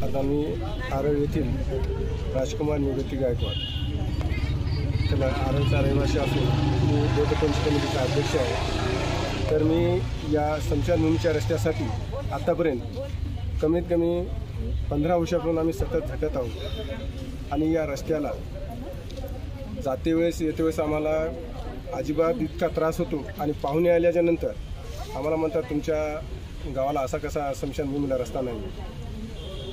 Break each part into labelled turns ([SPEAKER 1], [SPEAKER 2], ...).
[SPEAKER 1] आता मी आरळ येथील राजकुमार निवृत्ती गायकवाड, त्याला आरळचा रहिवासी असून मी बौद्धपंच कमिटीचा अध्यक्ष आहे। तर मी या स्मशानभूमीच्या रस्त्यासाठी आत्तापर्यंत कमीत कमी 15 वर्षापासून आम्ही सतत झटत आहोत आणि या रस्त्याला जाते वेळेस येते वेळेस आम्हाला अजिबात इतका त्रास होतो आणि पाहुणे आल्याच्या नंतर आम्हाला म्हणतात तुमच्या गावाला असा कसा स्मशानभूमीला रस्ता नाही।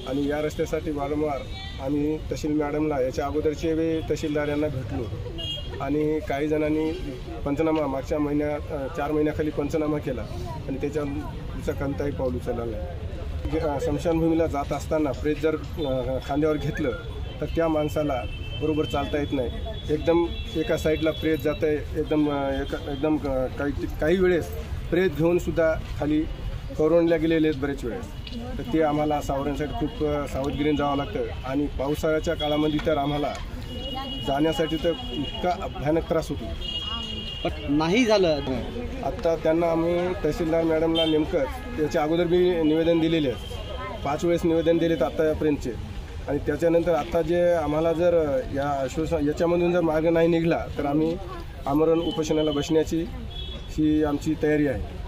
[SPEAKER 1] आणि या रस्त्यासाठी वारंवार आम्ही तहसील मॅडमला याच्या अगोदरचे वेळी तहसीलदार यांना भेटलो आणि काही जणांनी पंचनामा मागच्या 4 महिन्याखाली पंचनामा केला आणि त्याचा कोणताही पाऊल उचलला नाही। स्मशानभूमीला जात असताना प्रेत जर खांद्यावर घेतलं तर त्या माणसाला बरोबर चालता येत नाही। एकदम एका साईडला प्रेत जातं आहे, एकदम काही वेळेस प्रेत घेऊन सुद्धा खाली कवरणल्या गेलेले आहेत बरेच वेळेस। तर ते आम्हाला सावरण्यासाठी खूप सावधगिरीने जावं लागतं आणि पावसाळ्याच्या काळामध्ये तर आम्हाला जाण्यासाठी तर इतका भयानक त्रास होतो।
[SPEAKER 2] पण नाही झालं।
[SPEAKER 1] आत्ता त्यांना आम्ही तहसीलदार मॅडमला नेमकंच त्याच्या अगोदर मी निवेदन दिलेले आहेत, 5 वेळेस निवेदन दिलेत आत्तापर्यंतचे। आणि त्याच्यानंतर आता जे आम्हाला जर याच्यामधून जर मार्ग नाही निघाला तर आम्ही आमरण उपोषणाला बसण्याची ही आमची तयारी आहे।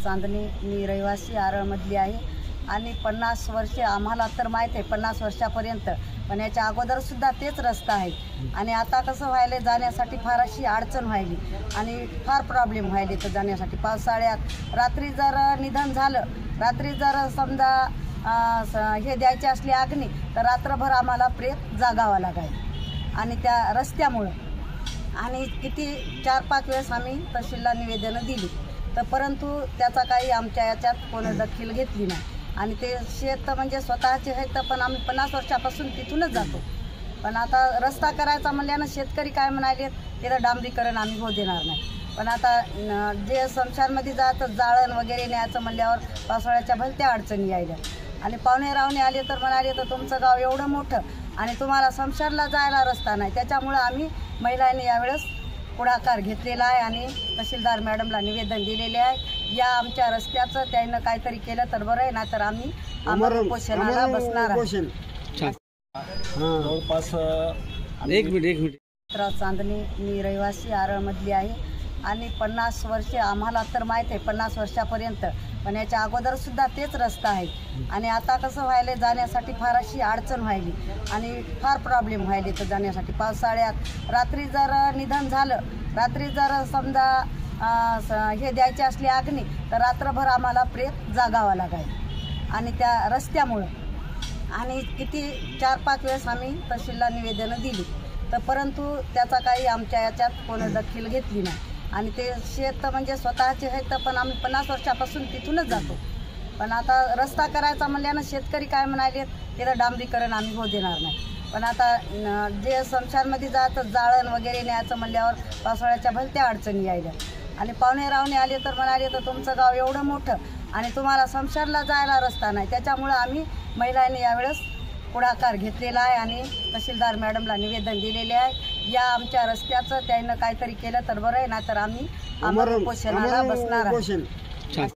[SPEAKER 3] चांदणी, मी रहिवासी आरळमधली आहे आणि 50 वर्षे आम्हाला तर माहीत आहे 50 वर्षापर्यंत, पण याच्या अगोदर सुद्धा तेच रस्ता आहे आणि आता कसं व्हायले जाण्यासाठी फार अशी अडचण व्हायली आणि फार प्रॉब्लेम व्हायले तर जाण्यासाठी। पावसाळ्यात रात्री जर निधन झालं, रात्री जर समजा हे द्यायचे असली अग्नी तर रात्रभर आम्हाला प्रेत जागावं लागायचं आणि त्या रस्त्यामुळं। आणि किती 4-5 वेळेस आम्ही तहसीलला निवेदनं दिली तर परंतु त्याचा काही आमच्या याच्यात कोणी दखल घेतली नाही। आणि ते शेत म्हणजे स्वतःचे आहे तर पण आम्ही 50 वर्षापासून तिथूनच जातो। पण आता रस्ता करायचा म्हणल्यानं शेतकरी काय म्हणाले तिथं डांबरीकरण आम्ही होऊ देणार नाही। पण आता जे स्मशानमध्ये जातं जाळण वगैरे न्यायचं म्हणल्यावर पावसाळ्याच्या भलत्या अडचणी यायल्या आणि पाहुणे रावणे आले तर म्हणाले तर तुमचं गाव एवढं मोठं आणि तुम्हाला स्मशानला जायला रस्ता नाही। त्याच्यामुळं आम्ही महिलांनी यावेळेस पुढाकार घेतलेला आहे आणि तहसीलदार मॅडमला निवेदन दिलेले आहे। या आमच्या रस्त्याचं त्यानं काहीतरी केलं तर बरं आहे, ना तर आम्ही आमरण उपोषणाला बसणार आहे।
[SPEAKER 1] जवळपास
[SPEAKER 2] एक मिनिट
[SPEAKER 3] चांदणी, मी रहिवासी आरळमधली आहे आणि 50 वर्षे आम्हाला तर माहीत आहे 50 वर्षापर्यंत, पण याच्या अगोदर सुद्धा तेच रस्ता आहे आणि आता कसं व्हायले जाण्यासाठी फार अशी अडचण व्हायली आणि फार प्रॉब्लेम व्हायले तर जाण्यासाठी। पावसाळ्यात रात्री जर निधन झालं, रात्री जर समजा हे द्यायचे असली अग्नी तर रात्रभर आम्हाला प्रेत जागावं लागायचं आणि त्या रस्त्यामुळं। आणि किती 4-5 वेळेस आम्ही तहसीलला निवेदनं दिली तर परंतु त्याचा काही आमच्या याच्यात कोणी दखल घेतली नाही। आणि ते शेत म्हणजे स्वतःचे आहे तर पण आम्ही 50 वर्षापासून तिथूनच जातो। पण आता रस्ता करायचा म्हणल्यानं शेतकरी काय म्हणाले तिथं डांबरीकरण आम्ही होऊ देणार नाही। पण आता जे स्मशानमध्ये जातं जाळण वगैरे न्यायचं म्हणल्यावर पावसाळ्याच्या भलत्या अडचणी यायल्या आणि पाहुणे रावणे आले तर म्हणाले तर तुमचं गाव एवढं मोठं आणि तुम्हाला स्मशानला जायला रस्ता नाही। त्याच्यामुळं आम्ही महिलांनी यावेळेस पुढाकार घेतलेला आहे आणि तहसीलदार मॅडमला निवेदन दिलेले आहे। या आमच्या रस्त्याचं त्यानं काहीतरी केलं तर बरं आहे, ना तर आम्ही आमरण उपोषणाला बसणार आहे।